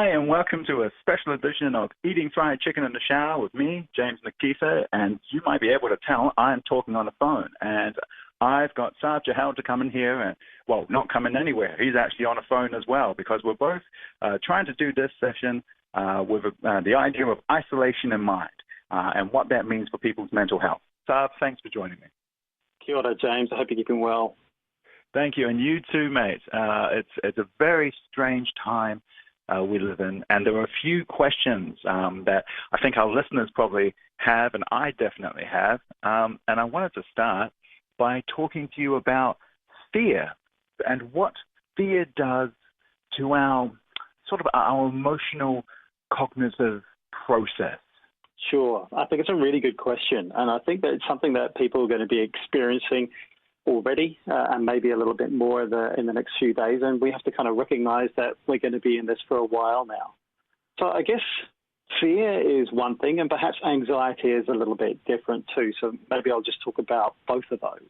Hi, and welcome to a special edition of Eating Fried Chicken in the Shower with me, James Nokise. And you might be able to tell I'm talking on the phone. And I've got Sarb Johal to come in here, and, well, not coming anywhere. He's actually on a phone as well, because we're both trying to do this session with the idea of isolation in mind and what that means for people's mental health. Sarb, thanks for joining me. Kia ora, James. I hope you're keeping well. Thank you, and you too, mate. It's a very strange time we live in, and there are a few questions that I think our listeners probably have, and I definitely have. And I wanted to start by talking to you about fear and what fear does to our emotional cognitive process. Sure. I think it's a really good question, and I think that it's something that people are going to be experiencing already and maybe a little bit more in the next few days, and we have to kind of recognize that we're going to be in this for a while now. So I guess fear is one thing, and perhaps anxiety is a little bit different too, so maybe I'll just talk about both of those.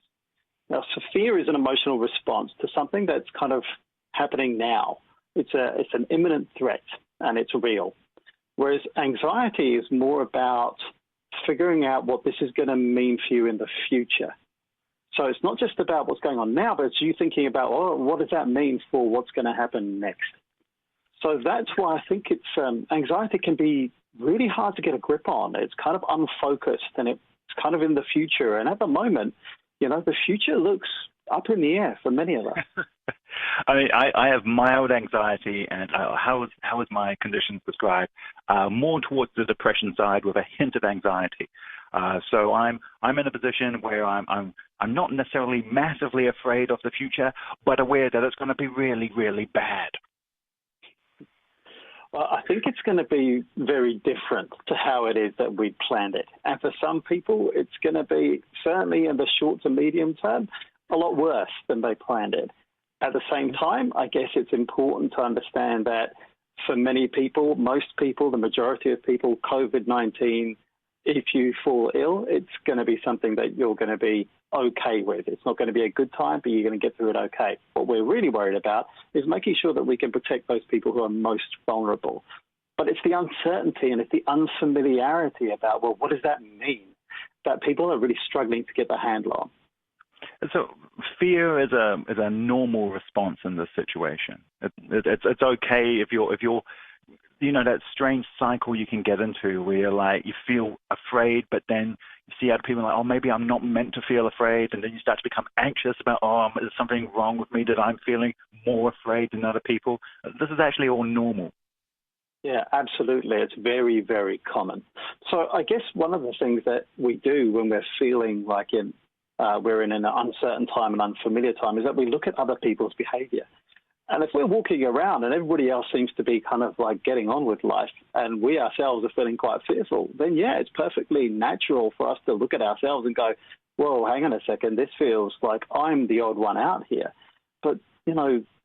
Now, so fear is an emotional response to something that's kind of happening now. It's an imminent threat, and it's real. Whereas anxiety is more about figuring out what this is going to mean for you in the future. So it's not just about what's going on now, but it's you thinking about, oh, what does that mean for what's going to happen next? So that's why I think anxiety can be really hard to get a grip on. It's kind of unfocused, and it's kind of in the future. And at the moment, the future looks up in the air for many of us. I mean, I have mild anxiety, and how is my condition described? More towards the depression side with a hint of anxiety. So I'm in a position where I'm not necessarily massively afraid of the future, but aware that it's going to be really, really bad. Well, I think it's going to be very different to how it is that we planned it. And for some people, it's going to be, certainly in the short to medium term, a lot worse than they planned it. At the same time, I guess it's important to understand that for many people, most people, the majority of people, COVID-19, if you fall ill, it's going to be something that you're going to be okay with. It's not going to be a good time, but you're going to get through it okay. What we're really worried about is making sure that we can protect those people who are most vulnerable. But it's the uncertainty and it's the unfamiliarity about, well, what does that mean, that people are really struggling to get their handle on. So fear is a normal response in this situation. It's okay if you're that strange cycle you can get into where you're like, you feel afraid, but then you see other people like, oh, maybe I'm not meant to feel afraid, and then you start to become anxious about, oh, is something wrong with me that I'm feeling more afraid than other people? This is actually all normal. Yeah, absolutely. It's very, very common. So I guess one of the things that we do when we're feeling like we're in an uncertain time and unfamiliar time is that we look at other people's behavior. And if we're walking around and everybody else seems to be kind of like getting on with life and we ourselves are feeling quite fearful, then yeah, it's perfectly natural for us to look at ourselves and go, whoa, hang on a second, this feels like I'm the odd one out here. But,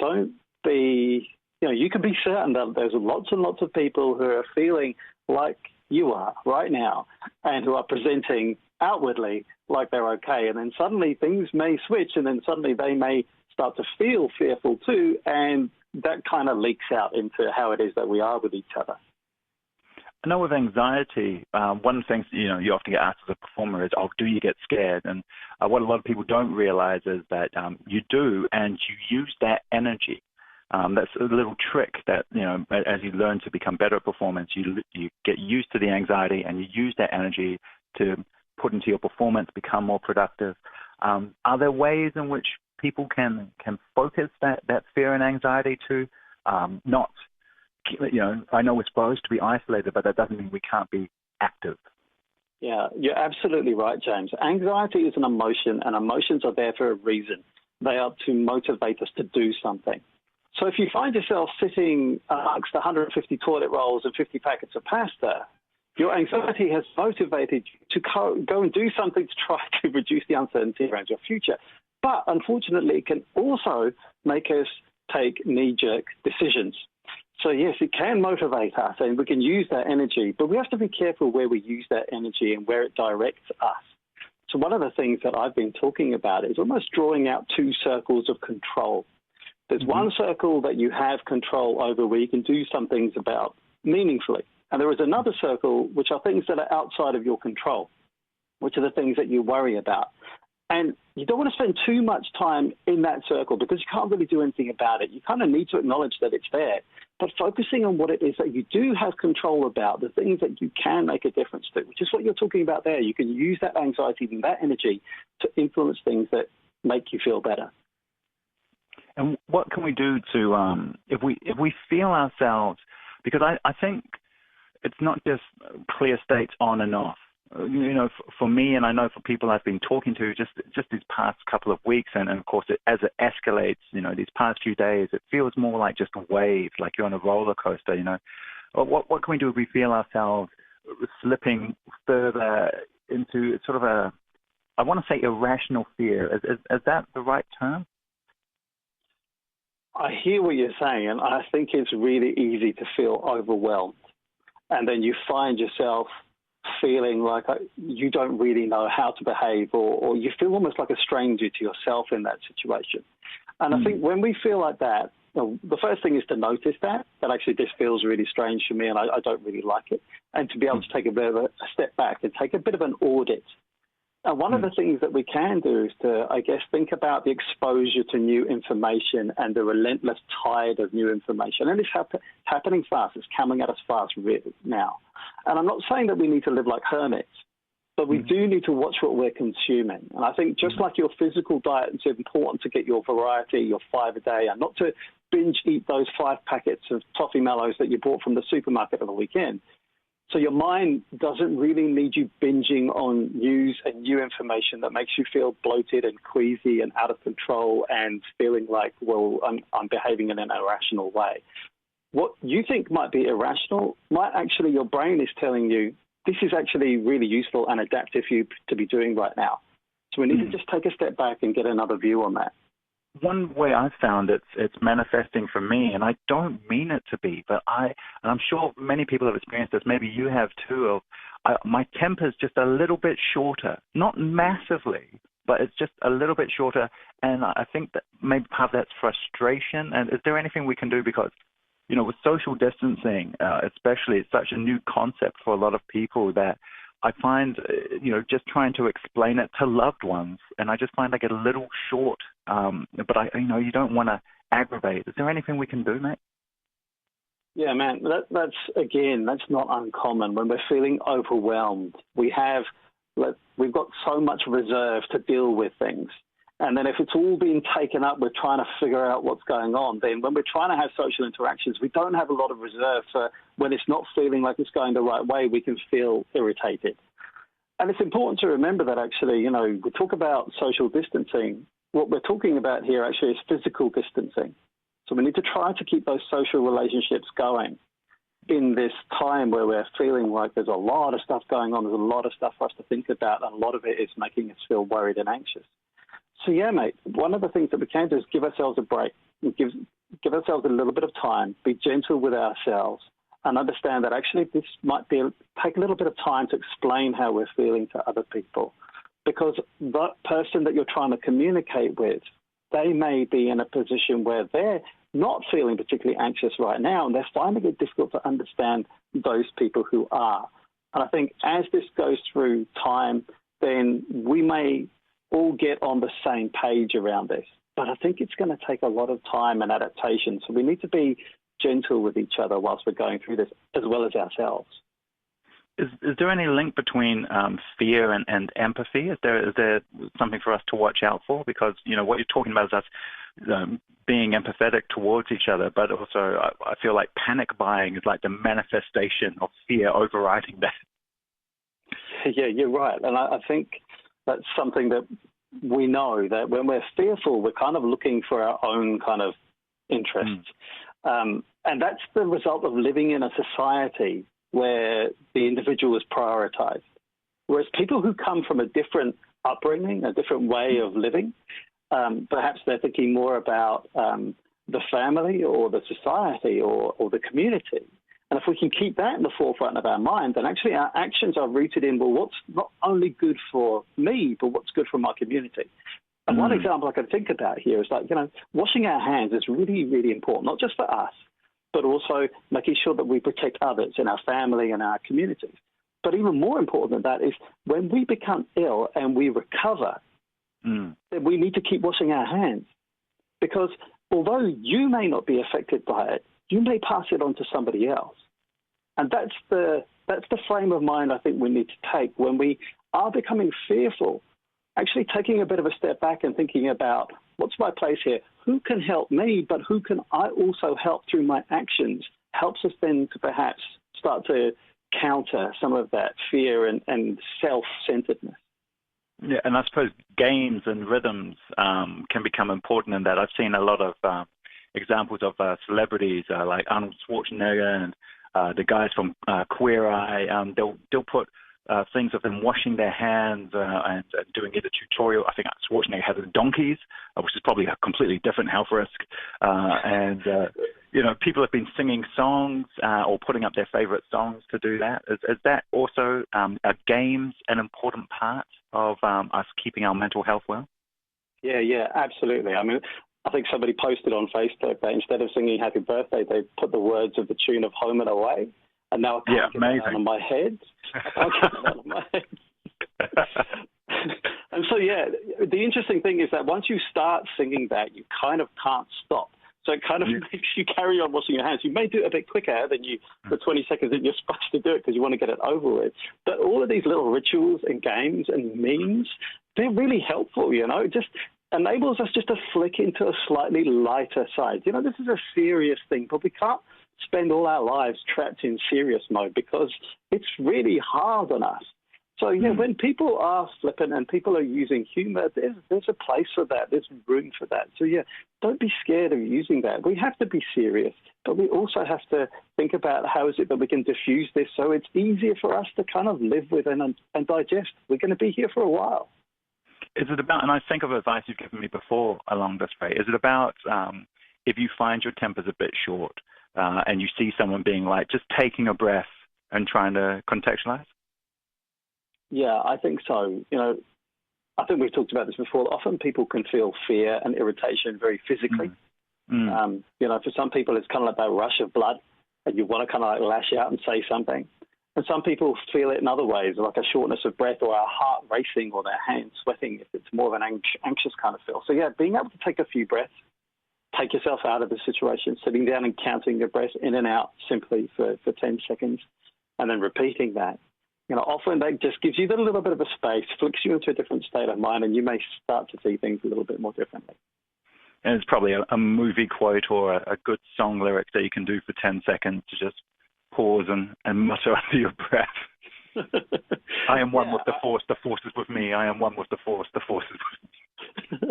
don't be, you can be certain that there's lots and lots of people who are feeling like you are right now and who are presenting outwardly like they're okay. And then suddenly things may switch, and then suddenly they may start to feel fearful too, and that kind of leaks out into how it is that we are with each other. I know with anxiety, one of the things you often get asked as a performer is, oh, do you get scared? And what a lot of people don't realize is that you do, and you use that energy. That's a little trick that, as you learn to become better at performance, you get used to the anxiety and you use that energy to put into your performance, become more productive. Are there ways in which people can focus that fear and anxiety to not, I know we're supposed to be isolated, but that doesn't mean we can't be active. Yeah, you're absolutely right, James. Anxiety is an emotion, and emotions are there for a reason. They are to motivate us to do something. So if you find yourself sitting amongst 150 toilet rolls and 50 packets of pasta, your anxiety has motivated you to go and do something to try to reduce the uncertainty around your future. But unfortunately, it can also make us take knee-jerk decisions. So yes, it can motivate us, and we can use that energy, but we have to be careful where we use that energy and where it directs us. So one of the things that I've been talking about is almost drawing out two circles of control. There's one circle that you have control over where you can do some things about meaningfully. And there is another circle, which are things that are outside of your control, which are the things that you worry about. And you don't want to spend too much time in that circle because you can't really do anything about it. You kind of need to acknowledge that it's there, but focusing on what it is that you do have control about, the things that you can make a difference to, which is what you're talking about there. You can use that anxiety and that energy to influence things that make you feel better. And what can we do to, if we feel ourselves, because I think it's not just clear states on and off. You know, for me, and I know for people I've been talking to just these past couple of weeks, and of course, as it escalates, you know, these past few days, it feels more like just a wave, like you're on a roller coaster, you know. What can we do if we feel ourselves slipping further into sort of a, I want to say irrational fear. Is that the right term? I hear what you're saying, and I think it's really easy to feel overwhelmed. And then you find yourself feeling like you don't really know how to behave, or you feel almost like a stranger to yourself in that situation. And I think when we feel like that, the first thing is to notice that actually this feels really strange for me and I don't really like it. And to be able to take a bit of a step back and take a bit of an audit. And one of the things that we can do is to, I guess, think about the exposure to new information and the relentless tide of new information. And it's happening fast. It's coming at us fast really now. And I'm not saying that we need to live like hermits, but we do need to watch what we're consuming. And I think just like your physical diet, it's important to get your variety, your 5 a day, and not to binge eat those 5 packets of toffee mellows that you bought from the supermarket on the weekend. So your mind doesn't really need you binging on news and new information that makes you feel bloated and queasy and out of control and feeling like, well, I'm behaving in an irrational way. What you think might be irrational might actually, your brain is telling you, this is actually really useful and adaptive for you to be doing right now. So we need to just take a step back and get another view on that. One way I've found it's manifesting for me, and I don't mean it to be, but and I'm sure many people have experienced this, maybe you have too, my temper's just a little bit shorter, not massively, but it's just a little bit shorter, and I think that maybe part of that's frustration. And is there anything we can do? Because, you know, with social distancing, especially, it's such a new concept for a lot of people that I find, you know, just trying to explain it to loved ones, and I just find I get a little short. But you don't want to aggravate. Is there anything we can do, mate? Yeah, man, that's not uncommon. When we're feeling overwhelmed, we've got so much reserve to deal with things. And then if it's all being taken up, we're trying to figure out what's going on. Then when we're trying to have social interactions, we don't have a lot of reserve for when it's not feeling like it's going the right way, we can feel irritated. And it's important to remember that actually, you know, we talk about social distancing. What we're talking about here actually is physical distancing. So we need to try to keep those social relationships going in this time where we're feeling like there's a lot of stuff going on. There's a lot of stuff for us to think about, and a lot of it is making us feel worried and anxious. So yeah, mate, one of the things that we can do is give ourselves a break, and give ourselves a little bit of time, be gentle with ourselves, and understand that actually this might take a little bit of time to explain how we're feeling to other people. Because that person that you're trying to communicate with, they may be in a position where they're not feeling particularly anxious right now, and they're finding it difficult to understand those people who are. And I think as this goes through time, then we may all get on the same page around this. But I think it's going to take a lot of time and adaptation. So we need to be gentle with each other whilst we're going through this, as well as ourselves. Is there any link between fear and empathy? Is there something for us to watch out for? Because, you know, what you're talking about is us being empathetic towards each other, but also I feel like panic buying is like the manifestation of fear overriding that. Yeah, you're right. And I think that's something that we know, that when we're fearful, we're kind of looking for our own kind of interests. And that's the result of living in a society where the individual is prioritized. Whereas people who come from a different upbringing, a different way of living, perhaps they're thinking more about the family or the society or the community. And if we can keep that in the forefront of our mind, then actually our actions are rooted in, well, what's not only good for me, but what's good for my community. And one example I can think about here is like, washing our hands is really, really important, not just for us, but also making sure that we protect others in our family and our communities. But even more important than that is when we become ill and we recover, then we need to keep washing our hands. Because although you may not be affected by it, you may pass it on to somebody else. And that's the frame of mind I think we need to take when we are becoming fearful, actually taking a bit of a step back and thinking about what's my place here? Who can help me, but who can I also help through my actions? Helps us then to perhaps start to counter some of that fear and self-centeredness. Yeah, and I suppose games and rhythms can become important in that. I've seen a lot of examples of celebrities like Arnold Schwarzenegger and the guys from Queer Eye. They'll put things of them washing their hands and doing either tutorial. I think Schwarzenegger has donkeys, which is probably a completely different health risk. People have been singing songs or putting up their favorite songs to do that. Is that also are games an important part of us keeping our mental health well? Yeah, absolutely. I mean, I think somebody posted on Facebook that instead of singing Happy Birthday, they put the words of the tune of Home and Away. And now I can't get it out of my head. And so, the interesting thing is that once you start singing that, you kind of can't stop. So it kind of makes you carry on washing your hands. You may do it a bit quicker than the 20 seconds that you're supposed to do it because you want to get it over with. But all of these little rituals and games and memes, they're really helpful, It just enables us just to flick into a slightly lighter side. This is a serious thing, but we can't spend all our lives trapped in serious mode because it's really hard on us. So, when people are flippant and people are using humor, there's a place for that. There's room for that. So, don't be scared of using that. We have to be serious, but we also have to think about how is it that we can diffuse this so it's easier for us to kind of live with and digest. We're going to be here for a while. Is it about, and I think of advice you've given me before along this way, is it about if you find your temper's a bit short and you see someone being like, just taking a breath and trying to contextualize? Yeah, I think so. I think we've talked about this before. Often people can feel fear and irritation very physically. For some people, it's kind of like that rush of blood and you want to kind of like lash out and say something. And some people feel it in other ways, like a shortness of breath or a heart racing or their hands sweating if it's more of an anxious kind of feel. So, being able to take a few breaths, take yourself out of the situation, sitting down and counting your breaths in and out simply for 10 seconds, and then repeating that. Often that just gives you a little bit of a space, flicks you into a different state of mind, and you may start to see things a little bit more differently. And it's probably a movie quote or a good song lyric that you can do for 10 seconds to just pause and mutter under your breath. I am one with the force is with me. I am one with the force is with me.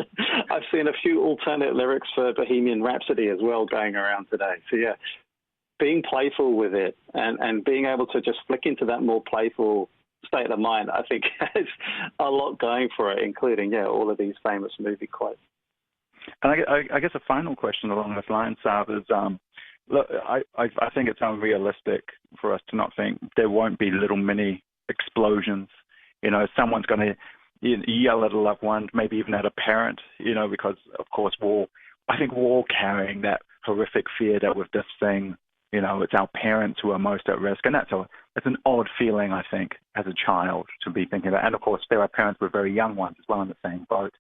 I've seen a few alternate lyrics for Bohemian Rhapsody as well going around today. So, being playful with it and being able to just flick into that more playful state of mind, I think has a lot going for it, including, all of these famous movie quotes. And I guess a final question along this line, Sarb, is look, I think it's unrealistic for us to not think there won't be little mini explosions. Someone's going to yell at a loved one, maybe even at a parent, because, of course, I think we're all carrying that horrific fear that with this thing, it's our parents who are most at risk. And it's an odd feeling, I think, as a child to be thinking about. And, of course, there are parents with very young ones as well in the same boat.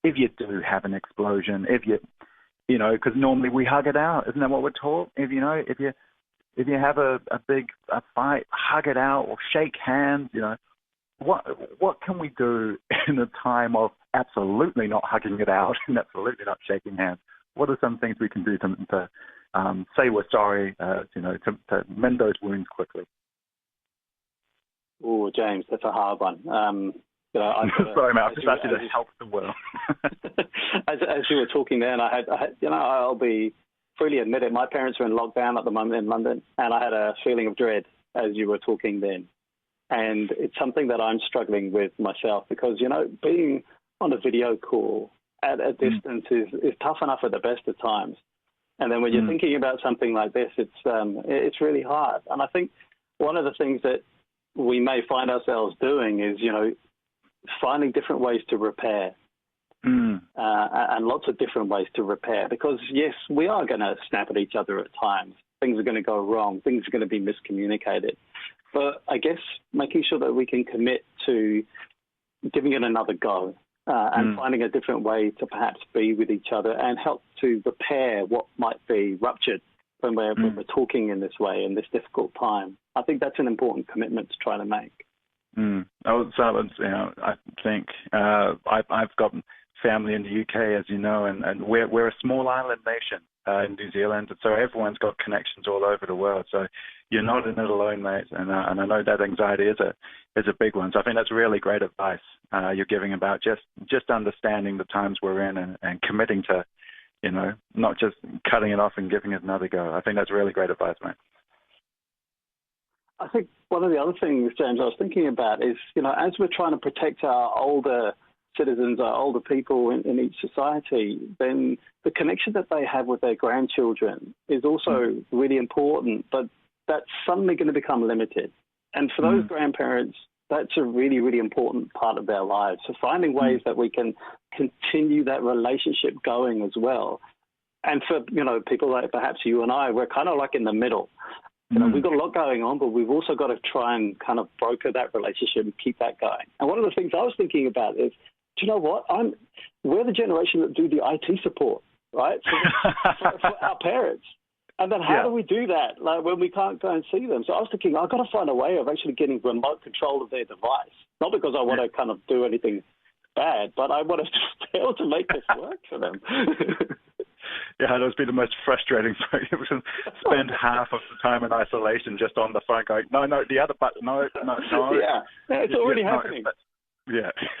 If you do have an explosion, because normally we hug it out, isn't that what we're taught? If you have a big fight, hug it out or shake hands. What can we do in a time of absolutely not hugging it out and absolutely not shaking hands? What are some things we can do to say we're sorry, to mend those wounds quickly? Oh, James, that's a hard one. Sorry, mate. I've just asked you to help the world. as you were talking there, and I had, I'll be freely admit it. My parents are in lockdown at the moment in London, and I had a feeling of dread as you were talking then. And it's something that I'm struggling with myself because, being on a video call at a distance is tough enough at the best of times. And then when you're thinking about something like this, it's really hard. And I think one of the things that we may find ourselves doing is, finding different ways to repair. and lots of different ways to repair. Because, yes, we are going to snap at each other at times. Things are going to go wrong. Things are going to be miscommunicated. But I guess making sure that we can commit to giving it another go and finding a different way to perhaps be with each other and help to repair what might be ruptured when we're talking in this way in this difficult time. I think that's an important commitment to try to make. Oh, so I think I've got family in the UK, as you know, and we're a small island nation in New Zealand, and so everyone's got connections all over the world. So you're not in it alone, mate. And I know that anxiety is a big one. So I think that's really great advice you're giving about just understanding the times we're in and committing to, not just cutting it off and giving it another go. I think that's really great advice, mate. I think one of the other things, James, I was thinking about is, as we're trying to protect our older citizens, our older people in each society, then the connection that they have with their grandchildren is also really important, but that's suddenly going to become limited. And for those grandparents, that's a really, really important part of their lives. So finding ways that we can continue that relationship going as well. And for, people like perhaps you and I, we're kind of like in the middle. We've got a lot going on, but we've also got to try and kind of broker that relationship and keep that going. And one of the things I was thinking about is, do you know what? We're the generation that do the IT support, right? For our parents. And then how do we do that, like when we can't go and see them? So I was thinking, I've got to find a way of actually getting remote control of their device. Not because I want to kind of do anything bad, but I want to be able to make this work for them. Yeah, that would be the most frustrating thing. It was spend half of the time in isolation just on the phone going, no, the other button, no. Yeah, it's already happening.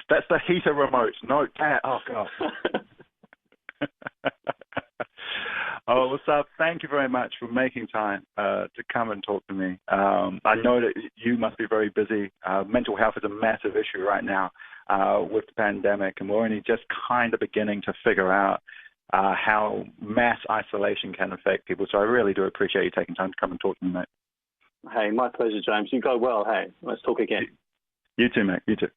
That's the heater remote. No, that, oh, God. Oh, well, Sarb, thank you very much for making time to come and talk to me. I know that you must be very busy. Mental health is a massive issue right now with the pandemic, and we're only just kind of beginning to figure out how mass isolation can affect people. So I really do appreciate you taking time to come and talk to me, mate. Hey, my pleasure, James. You go well. Hey, let's talk again. You too, mate. You too.